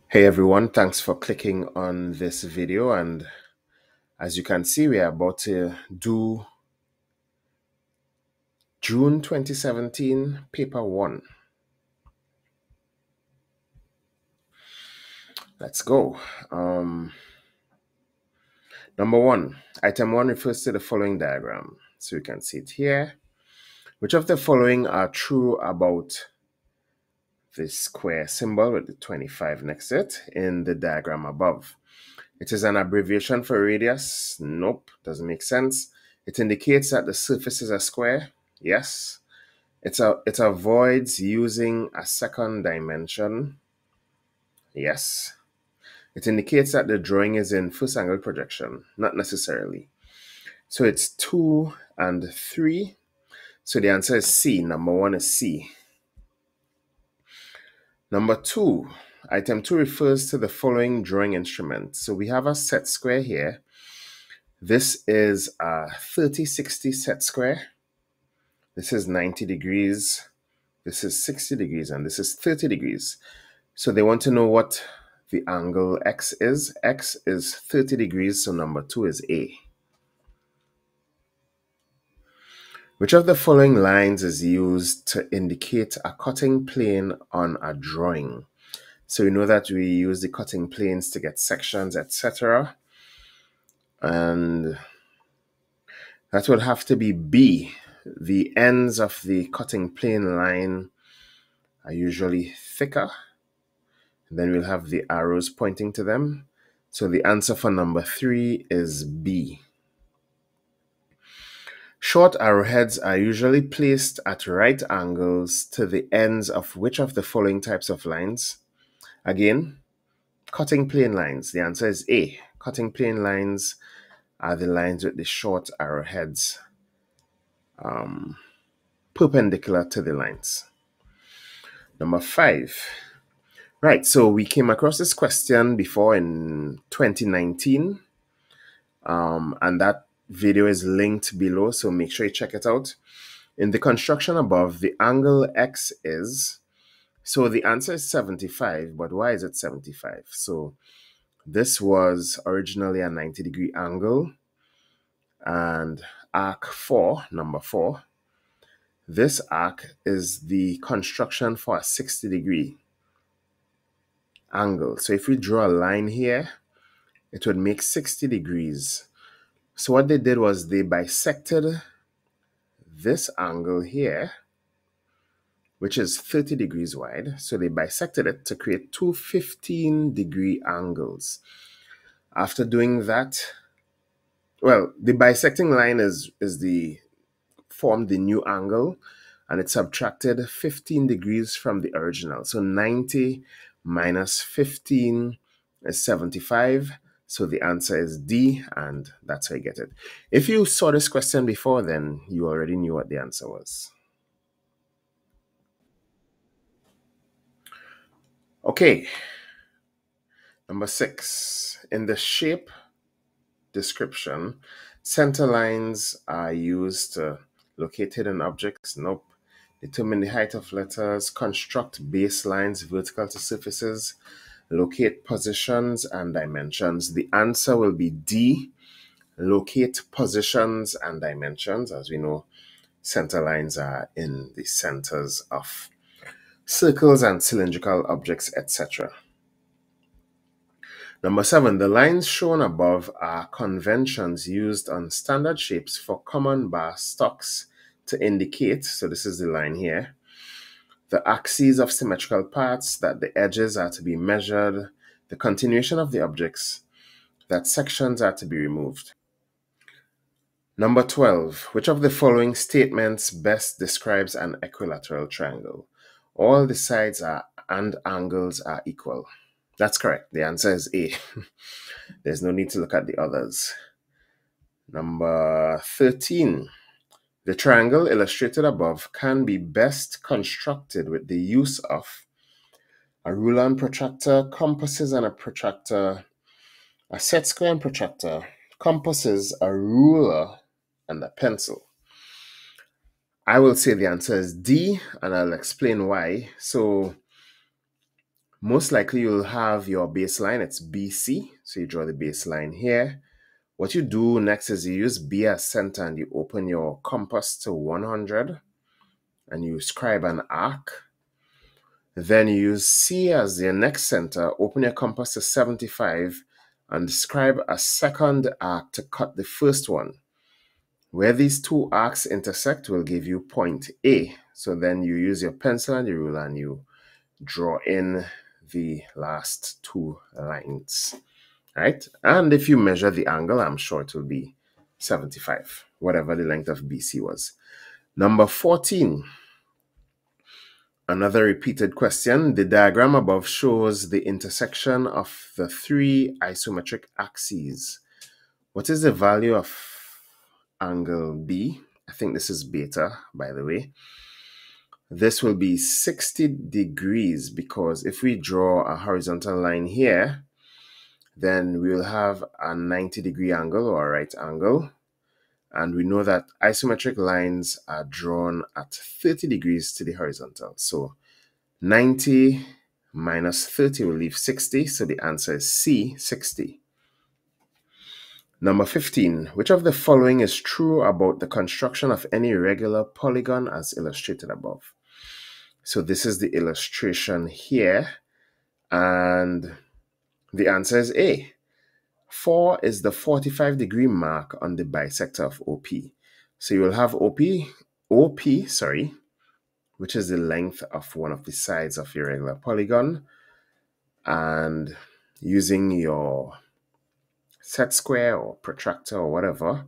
Hey everyone, thanks for clicking on this video, and as you can see, we are about to do June 2017 paper 1. Let's go. Number 1, item 1 refers to the following diagram. So you can see it here. Which of the following are true about this square symbol with the 25 next to it in the diagram above? It is an abbreviation for radius. Nope, doesn't make sense. It indicates that the surface is a square. Yes. It avoids using a second dimension. Yes. It indicates that the drawing is in first angle projection. Not necessarily. So it's 2 and 3. So the answer is C. Number 1 is C. Number 2, item 2 refers to the following drawing instrument. So we have a set square here. This is a 30-60 set square. This is 90 degrees. This is 60 degrees, and this is 30 degrees. So they want to know what the angle X is. X is 30 degrees, so number 2 is A. Which of the following lines is used to indicate a cutting plane on a drawing? So you know that we use the cutting planes to get sections, etc. And that would have to be B. The ends of the cutting plane line are usually thicker. And then we'll have the arrows pointing to them. So the answer for number 3 is B. Short arrowheads are usually placed at right angles to the ends of which of the following types of lines? Again, cutting plane lines. The answer is A. Cutting plane lines are the lines with the short arrowheads perpendicular to the lines. Number 5. Right, so we came across this question before in 2019, and that video is linked below, so make sure you check it out. In the construction above, the angle X is, so the answer is 75, but why is it 75? So this was originally a 90-degree angle, and arc 4, number 4, this arc is the construction for a 60-degree angle. So if we draw a line here, it would make 60 degrees. So what they did was they bisected this angle here, which is 30 degrees wide. So they bisected it to create two 15-degree angles. After doing that, well, the bisecting line formed the new angle, and it subtracted 15 degrees from the original. So 90 minus 15 is 75. So the answer is D, and that's how you get it. If you saw this question before, then you already knew what the answer was. Okay. Number 6. In the shape description, center lines are used to locate hidden objects. Nope. Determine the height of letters, construct baselines vertical to surfaces, locate positions and dimensions. The answer will be D, locate positions and dimensions. As we know, center lines are in the centers of circles and cylindrical objects, etc. Number 7, the lines shown above are conventions used on standard shapes for common bar stocks to indicate, so this is the line here, the axes of symmetrical parts, that the edges are to be measured, the continuation of the objects, that sections are to be removed. Number 12, which of the following statements best describes an equilateral triangle? All the sides and angles are equal. That's correct. The answer is A. There's no need to look at the others. Number 13. The triangle illustrated above can be best constructed with the use of a ruler and protractor, compasses and a protractor, a set square and protractor, compasses, a ruler, and a pencil. I will say the answer is D, and I'll explain why. So most likely you'll have your baseline. It's BC. So you draw the baseline here. What you do next is you use B as center and you open your compass to 100 and you scribe an arc. Then you use C as your next center, open your compass to 75 and scribe a second arc to cut the first one. Where these two arcs intersect will give you point A. So then you use your pencil and your ruler and you draw in the last two lines, right? And if you measure the angle, I'm sure it will be 75, whatever the length of BC was. Number 14, another repeated question. The diagram above shows the intersection of the three isometric axes. What is the value of angle B? I think this is beta, by the way. This will be 60 degrees because if we draw a horizontal line here, then we'll have a 90-degree angle or a right angle. And we know that isometric lines are drawn at 30 degrees to the horizontal. So 90 minus 30 will leave 60. So the answer is C, 60. Number 15, which of the following is true about the construction of any regular polygon as illustrated above? So this is the illustration here, and the answer is A. 4 is the 45-degree mark on the bisector of OP. So you will have OP, which is the length of one of the sides of your regular polygon, and using your set square or protractor or whatever,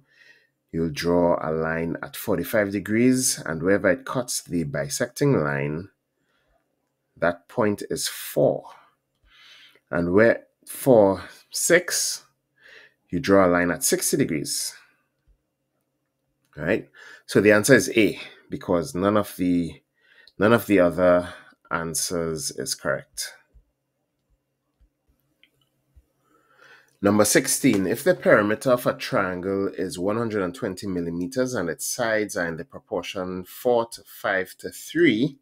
you'll draw a line at 45 degrees, and wherever it cuts the bisecting line, that point is 4. And where for 6, you draw a line at 60 degrees. All right? So the answer is A, because none of the other answers is correct. Number 16, if the perimeter of a triangle is 120 millimeters and its sides are in the proportion 4 to 5 to 3,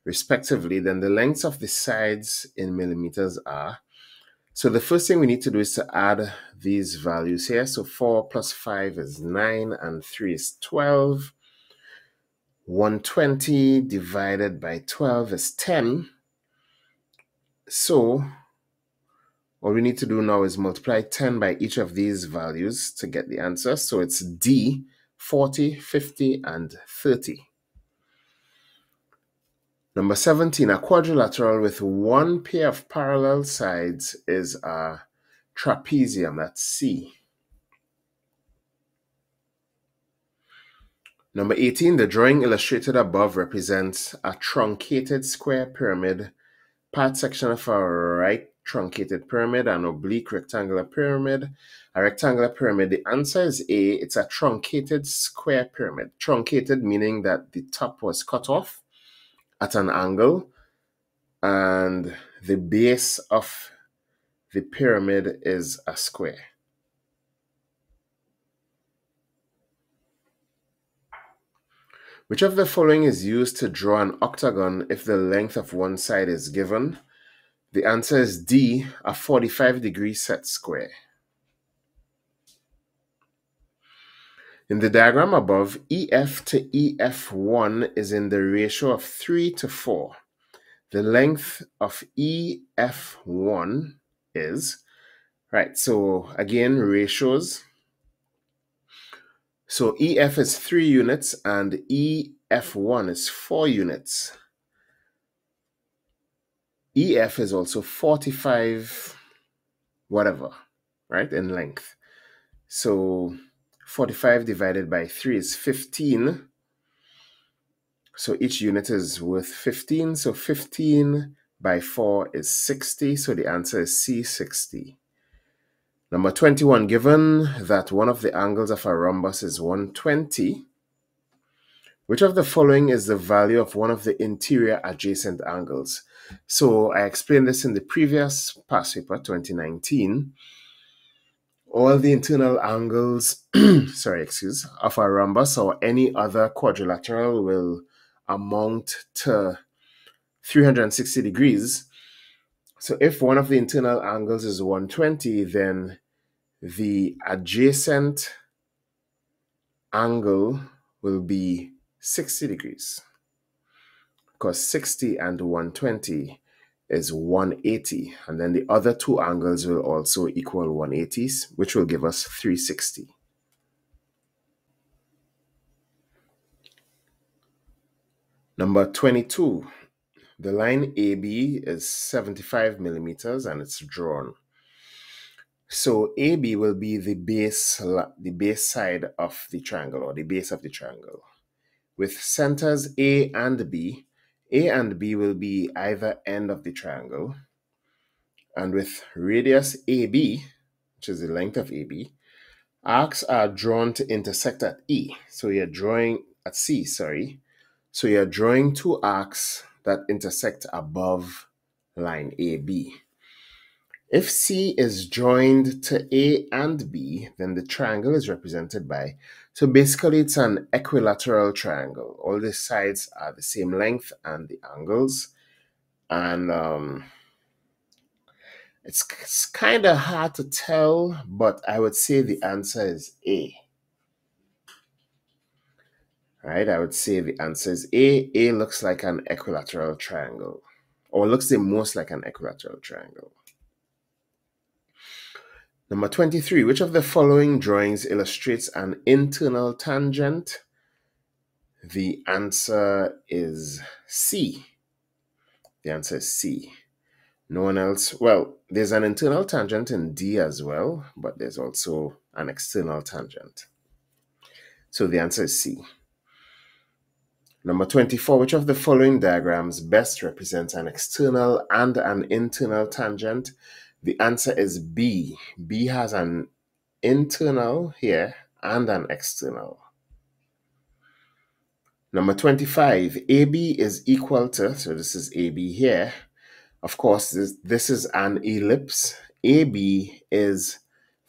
respectively, then the lengths of the sides in millimeters are. So the first thing we need to do is to add these values here. So 4 plus 5 is 9 and 3 is 12. 120 divided by 12 is 10. So all we need to do now is multiply 10 by each of these values to get the answer. So it's D, 40, 50, and 30. Number 17, a quadrilateral with one pair of parallel sides is a trapezium, that's C. Number 18, the drawing illustrated above represents a truncated square pyramid, part section of a right truncated pyramid, an oblique rectangular pyramid, a rectangular pyramid. The answer is A, it's a truncated square pyramid. Truncated meaning that the top was cut off at an angle, and the base of the pyramid is a square. Which of the following is used to draw an octagon if the length of one side is given? The answer is D, a 45-degree set square. In the diagram above, EF to EF1 is in the ratio of 3 to 4. The length of EF1 is, right, so again, ratios. So EF is 3 units and EF1 is 4 units. EF is also 45 whatever, right, in length. So 45 divided by 3 is 15. So each unit is worth 15. So 15 by 4 is 60. So the answer is C, 60. Number 21, given that one of the angles of a rhombus is 120, which of the following is the value of one of the interior adjacent angles? So I explained this in the previous past paper, 2019. All the internal angles, of a rhombus or any other quadrilateral will amount to 360 degrees. So if one of the internal angles is 120, then the adjacent angle will be 60 degrees, because 60 and 120 is 180, and then the other two angles will also equal 180s, which will give us 360. Number 22, the line AB is 75 millimeters and it's drawn. So AB will be the base side of the triangle, or the base of the triangle. With centers A and B will be either end of the triangle. And with radius AB, which is the length of AB, arcs are drawn to intersect at E. So you're drawing at C, sorry. So you're drawing two arcs that intersect above line AB. If C is joined to A and B, then the triangle is represented by, so basically it's an equilateral triangle. All the sides are the same length and the angles. And it's kind of hard to tell, but I would say the answer is A. Right? I would say the answer is A. A looks like an equilateral triangle, or looks the most like an equilateral triangle. Number 23, which of the following drawings illustrates an internal tangent? The answer is C. The answer is C. No one else. Well, there's an internal tangent in D as well, but there's also an external tangent. So the answer is C. Number 24, which of the following diagrams best represents an external and an internal tangent? The answer is B. B has an internal here and an external. Number 25, AB is equal to, so this is AB here. Of course, this is an ellipse. AB is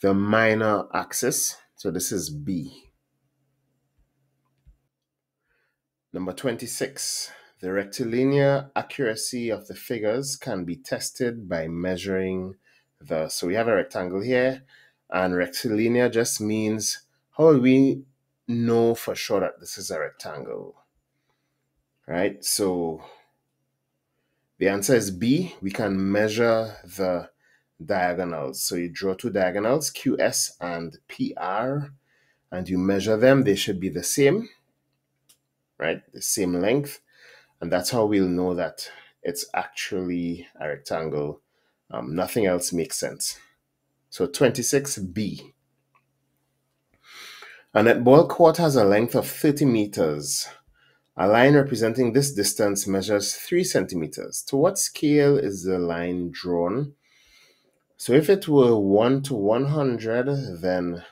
the minor axis, so this is B. Number 26, the rectilinear accuracy of the figures can be tested by measuring so we have a rectangle here, and rectilinear just means, how will we know for sure that this is a rectangle? Right? So the answer is B. We can measure the diagonals. So you draw two diagonals, QS and PR, and you measure them. They should be the same, right? The same length. And that's how we'll know that it's actually a rectangle. Nothing else makes sense. So 26B. A netball court has a length of 30 meters. A line representing this distance measures 3 centimeters. To what scale is the line drawn? So if it were 1 to 100, then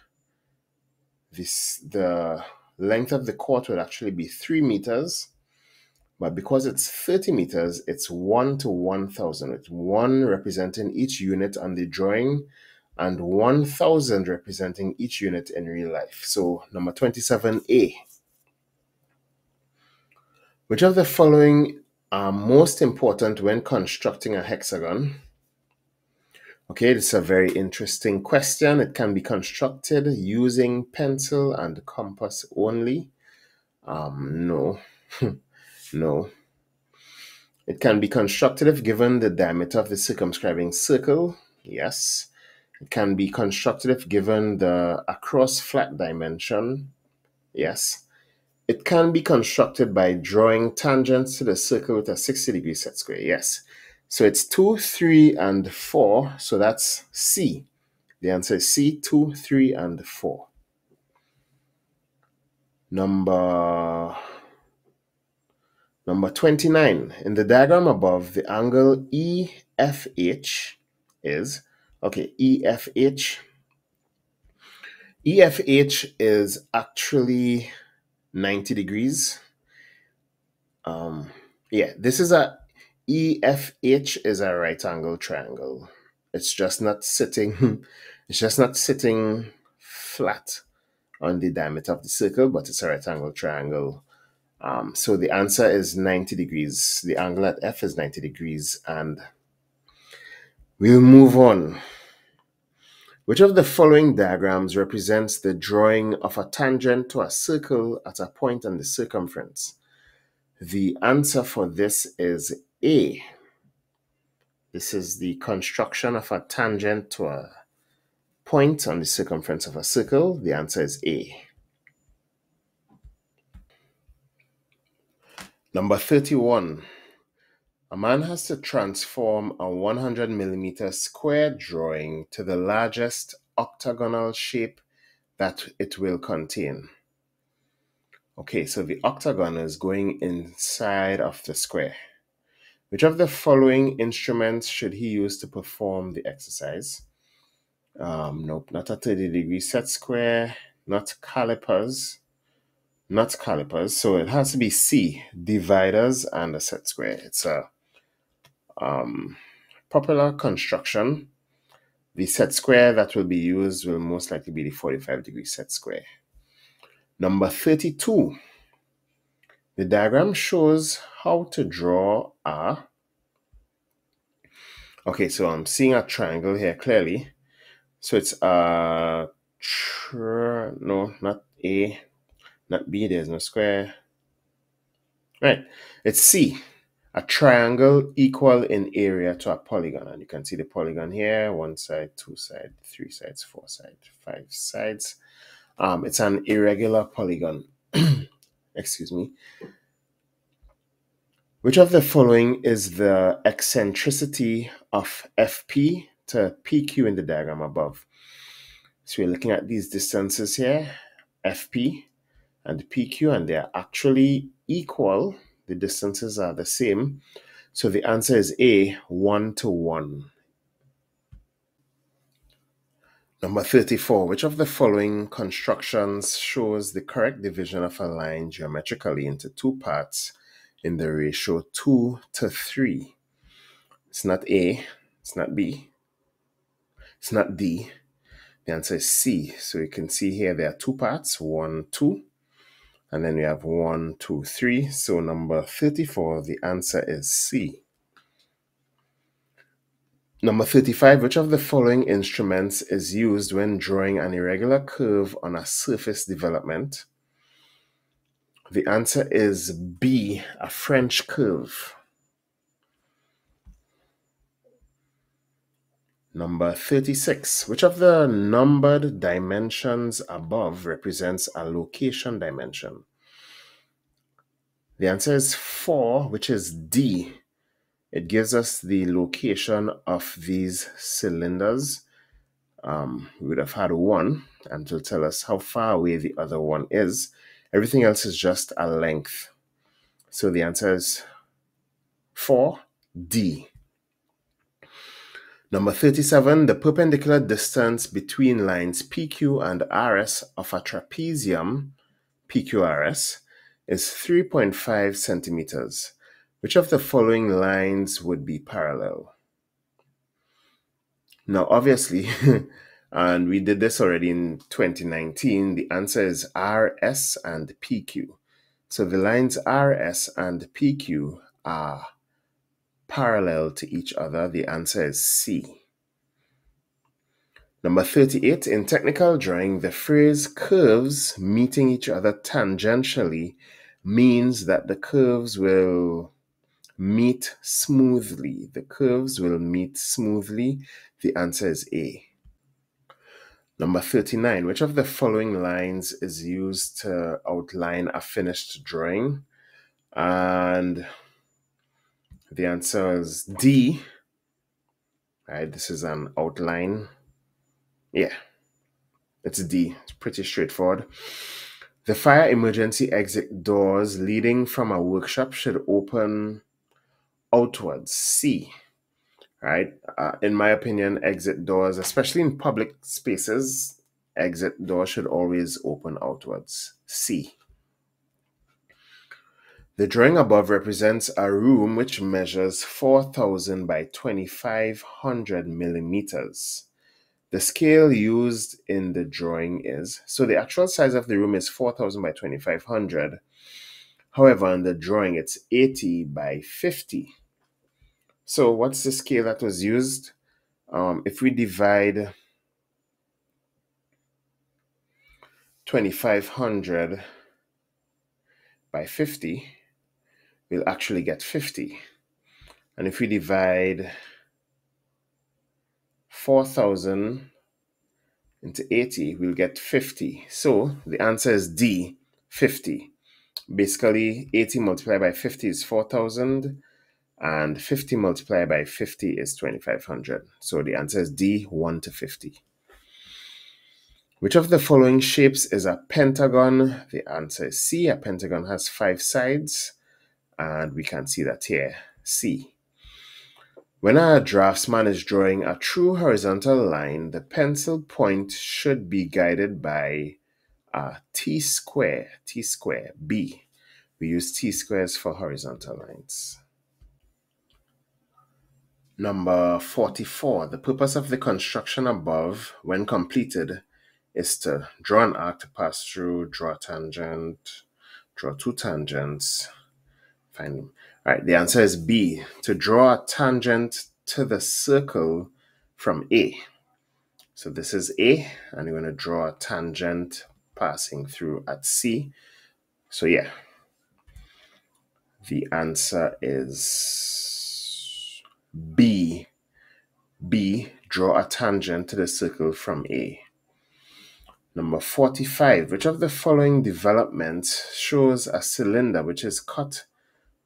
the length of the court would actually be 3 meters. But because it's 30 meters, it's 1 to 1,000. It's 1 representing each unit on the drawing and 1,000 representing each unit in real life. So number 27A. Which of the following are most important when constructing a hexagon? Okay, this is a very interesting question. It can be constructed using pencil and compass only. No. No. It can be constructed if given the diameter of the circumscribing circle. Yes. It can be constructed if given the across flat dimension. Yes. It can be constructed by drawing tangents to the circle with a 60-degree set square. Yes. So it's 2, 3, and 4. So that's C. The answer is C, 2, 3, and 4. Number 29. In the diagram above, the angle EFH is, okay, EFH is actually 90 degrees. Yeah, this is EFH is a right angle triangle. It's just not sitting, it's just not sitting flat on the diameter of the circle, but it's a right angle triangle. So the answer is 90 degrees. The angle at F is 90 degrees. And We'll move on. Which of the following diagrams represents the drawing of a tangent to a circle at a point on the circumference? The answer for this is A. This is the construction of a tangent to a point on the circumference of a circle. The answer is A. Number 31. A man has to transform a 100 millimeter square drawing to the largest octagonal shape that it will contain. Okay, so the octagon is going inside of the square. Which of the following instruments should he use to perform the exercise? Nope, not a 30-degree set square, not calipers. So it has to be C, dividers and a set square. It's a popular construction. The set square that will be used will most likely be the 45-degree set square. Number 32. The diagram shows how to draw a... Okay, so I'm seeing a triangle here clearly. So it's a... No, not A, not B, there's no square. Right, it's C. A triangle equal in area to a polygon. And you can see the polygon here, 1 side, 2 sides, 3 sides, 4 sides, 5 sides. It's an irregular polygon. Excuse me. Which of the following is the eccentricity of FP to PQ in the diagram above? So we're looking at these distances here, FP and PQ, and they're actually equal. The distances are the same. So the answer is A, 1 to 1. Number 34. Which of the following constructions shows the correct division of a line geometrically into two parts in the ratio 2 to 3? It's not A, it's not B, it's not D. The answer is C. So you can see here there are two parts, 1, 2, and then we have 1, 2, 3. So number 34, the answer is C. Number 35. Which of the following instruments is used when drawing an irregular curve on a surface development? The answer is B, a French curve. Number 36. Which of the numbered dimensions above represents a location dimension? The answer is 4, which is D. It gives us the location of these cylinders. We would have had 1, and it will tell us how far away the other one is. Everything else is just a length. So the answer is 4D. Number 37. The perpendicular distance between lines PQ and RS of a trapezium, PQRS, is 3.5 centimeters. Which of the following lines would be parallel? Now, obviously, and we did this already in 2019, the answer is RS and PQ. So the lines RS and PQ are parallel to each other. The answer is C. Number 38. In technical drawing, the phrase curves meeting each other tangentially means that the curves will meet smoothly. The curves will meet smoothly. The answer is A. Number 39. Which of the following lines is used to outline a finished drawing? And the answer is D. Right, this is an outline. Yeah, it's D. It's pretty straightforward. The fire emergency exit doors leading from a workshop should open outwards. C. Right? In my opinion, exit doors, especially in public spaces, exit doors should always open outwards. C. The drawing above represents a room which measures 4,000 by 2,500 millimeters. The scale used in the drawing is, so the actual size of the room is 4,000 by 2,500. However, in the drawing, it's 80 by 50. So what's the scale that was used? If we divide 2500 by 50, we'll actually get 50. And if we divide 4,000 into 80, we'll get 50. So the answer is D, 50. Basically, 80 multiplied by 50 is 4,000, and 50 multiplied by 50 is 2,500. So the answer is D, 1 to 50. Which of the following shapes is a pentagon? The answer is C. A pentagon has 5 sides, and we can see that here, C. When a draftsman is drawing a true horizontal line, the pencil point should be guided by a T-square, B. We use T-squares for horizontal lines. Number 44, the purpose of the construction above, when completed, is to draw an arc to pass through, draw a tangent, draw 2 tangents, find them. All right, the answer is B, to draw a tangent to the circle from A. So this is A, and you're going to draw a tangent passing through at C. So yeah, the answer is B. B, draw a tangent to the circle from A. Number 45, which of the following developments shows a cylinder which is cut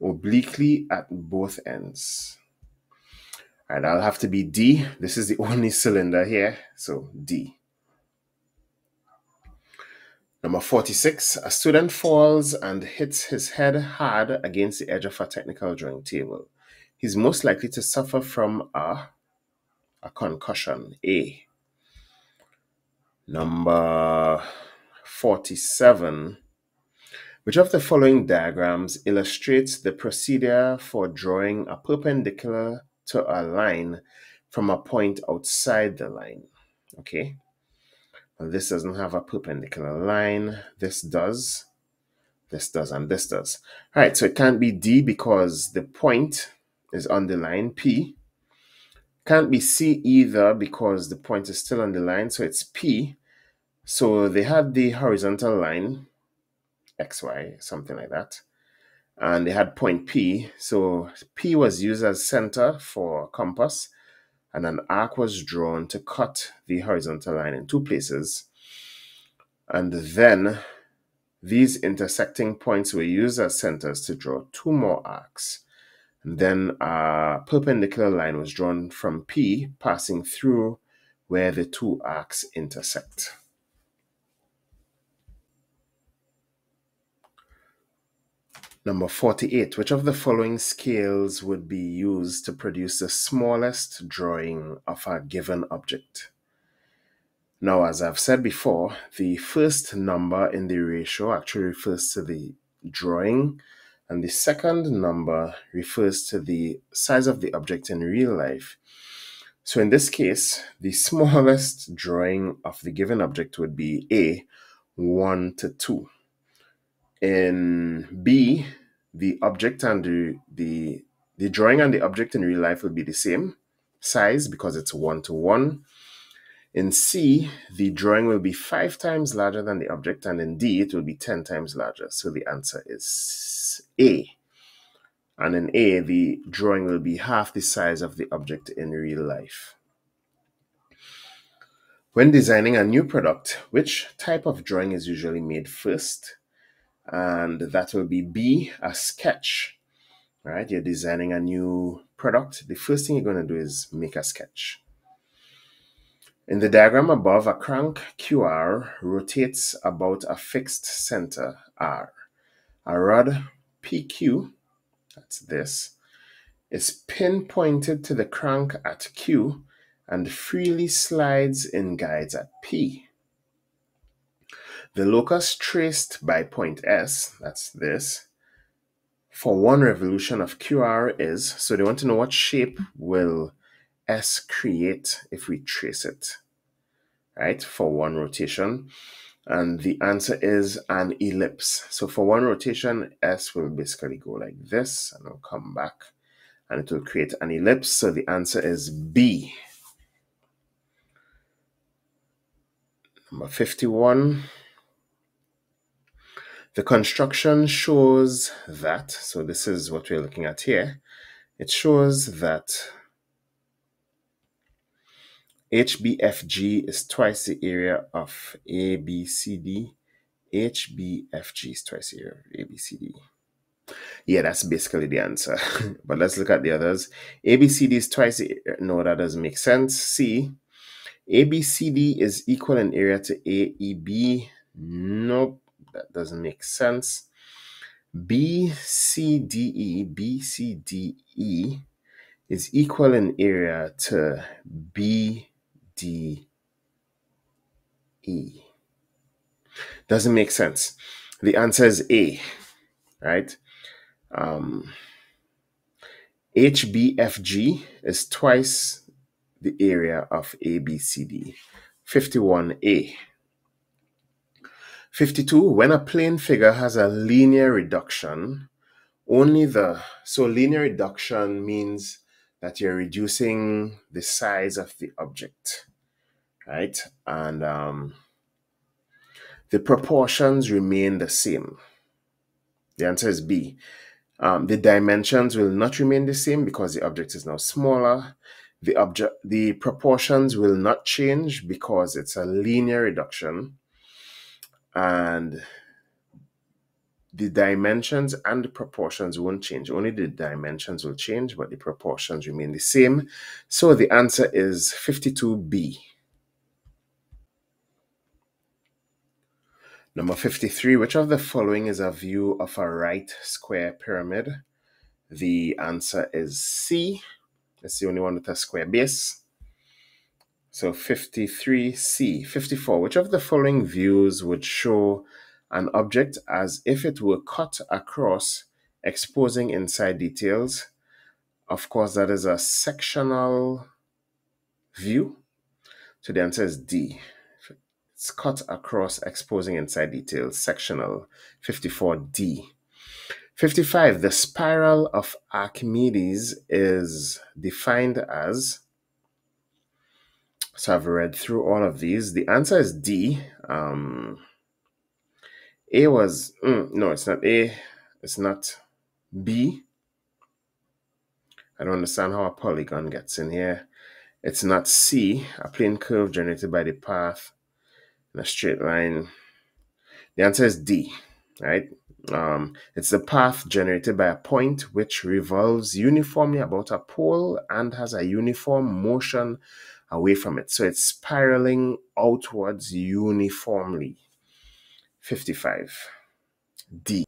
obliquely at both ends? All right, that'll have to be D. This is the only cylinder here, so D. Number 46, a student falls and hits his head hard against the edge of a technical drawing table. He's most likely to suffer from a concussion, A. Number 47, which of the following diagrams illustrates the procedure for drawing a perpendicular to a line from a point outside the line? Okay. Well, this doesn't have a perpendicular line. This does, and this does. All right, so it can't be D because the point is on the line P. Can't be C either because the point is still on the line, so it's P. So they had the horizontal line, XY, something like that. And they had point P. So P was used as center for compass, and an arc was drawn to cut the horizontal line in 2 places. And then these intersecting points were used as centers to draw 2 more arcs. And then a perpendicular line was drawn from P, passing through where the 2 arcs intersect. Number 48, which of the following scales would be used to produce the smallest drawing of a given object? Now, as I've said before, the first number in the ratio actually refers to the drawing, and the second number refers to the size of the object in real life. So in this case, the smallest drawing of the given object would be A, 1 to 2. In B, the object and the drawing and the object in real life will be the same size because it's 1 to 1. In C, the drawing will be 5 times larger than the object, and in D, it will be 10 times larger. So the answer is A. And in A, the drawing will be half the size of the object in real life. When designing a new product, which type of drawing is usually made first? And that will be B, a sketch. All right, you're designing a new product. The first thing you're going to do is make a sketch. In the diagram above, a crank QR rotates about a fixed center R. A rod PQ, that's this, is pinpointed to the crank at Q and freely slides in guides at P. The locus traced by point S, that's this, for 1 revolution of QR is, so they want to know what shape will S create if we trace it, right, for 1 rotation. And the answer is an ellipse. So for 1 rotation, S will basically go like this, and it'll come back, and it will create an ellipse. So the answer is B. Number 51. The construction shows that, so this is what we're looking at here. It shows that HBFG is twice the area of ABCD. HBFG is twice the area of ABCD. Yeah, that's basically the answer. But let's look at the others. ABCD is twice the area. No, that doesn't make sense. C. ABCD is equal in area to AEB. Nope, that doesn't make sense. BCDE is equal in area to BDE. Doesn't make sense. The answer is A, right? HBFG is twice the area of ABCD. 51A. 52, when a plane figure has a linear reduction, so linear reduction means that you're reducing the size of the object, right? And the proportions remain the same. The answer is B. The dimensions will not remain the same because the object is now smaller. The proportions will not change because it's a linear reduction. And the dimensions and the proportions won't change. Only the dimensions will change, but the proportions remain the same. So the answer is 52B. Number 53, which of the following is a view of a right square pyramid? The answer is C. It's the only one with a square base. So 53C. 54, which of the following views would show an object as if it were cut across, exposing inside details? Of course, that is a sectional view. So the answer is D. It's cut across, exposing inside details, sectional. 54D. 55, the spiral of Archimedes is defined as. So I've read through all of these. The answer is D. A was, no, it's not A. It's not B. I don't understand how a polygon gets in here. It's not C, a plane curve generated by the path in a straight line. The answer is D, right? It's the path generated by a point which revolves uniformly about a pole and has a uniform motion away from it. So it's spiraling outwards uniformly. 55. D.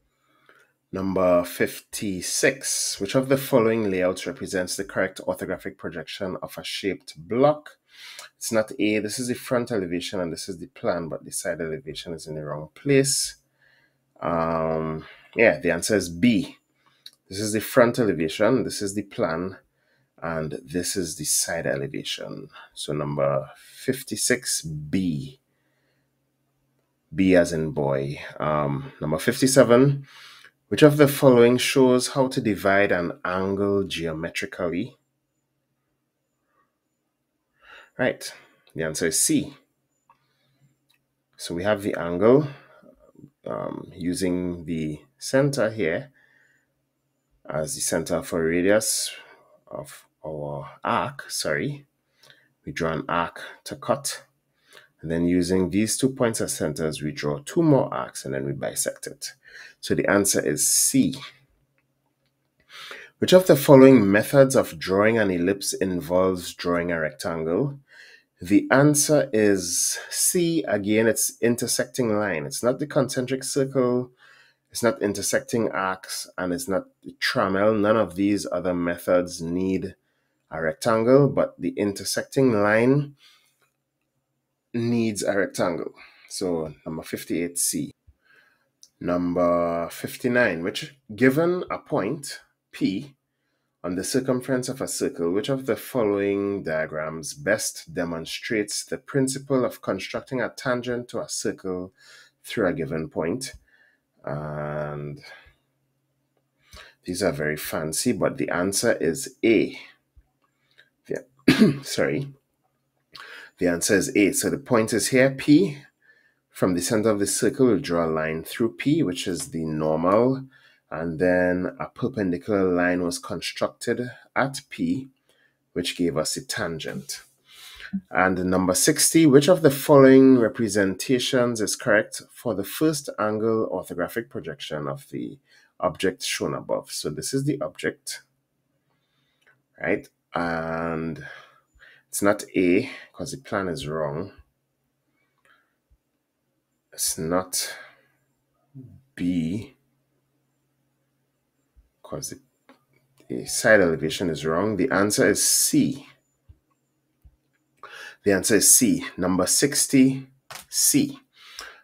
Number 56. Which of the following layouts represents the correct orthographic projection of a shaped block? It's not A. This is the front elevation and this is the plan, but the side elevation is in the wrong place. Yeah, the answer is B. This is the front elevation, this is the plan, and this is the side elevation. So number 56B. B as in boy. Number 57. Which of the following shows how to divide an angle geometrically? Right. The answer is C. So we have the angle using the center here as the center of a radius of our arc. We draw an arc to cut. And then using these 2 points as centers, we draw 2 more arcs and then we bisect it. So the answer is C. Which of the following methods of drawing an ellipse involves drawing a rectangle? The answer is C. Again, it's intersecting line. It's not the concentric circle, it's not intersecting arcs, and it's not the trammel. None of these other methods need a rectangle, but the intersecting line needs a rectangle. So number 58C. Number 59, which given a point P on the circumference of a circle, which of the following diagrams best demonstrates the principle of constructing a tangent to a circle through a given point? And these are very fancy, but the answer is A. Yeah. Sorry. The answer is A. So the point is here, P. From the center of the circle, we'll draw a line through P, which is the normal, and then a perpendicular line was constructed at P, which gave us a tangent. And number 60, which of the following representations is correct for the first angle orthographic projection of the object shown above? So this is the object, right? And it's not A because the plan is wrong. It's not B because the side elevation is wrong. The answer is C. The answer is C, number 60, C.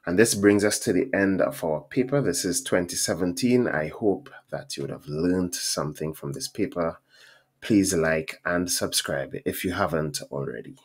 And this brings us to the end of our paper. This is 2017. I hope that you would have learned something from this paper. Please like and subscribe if you haven't already.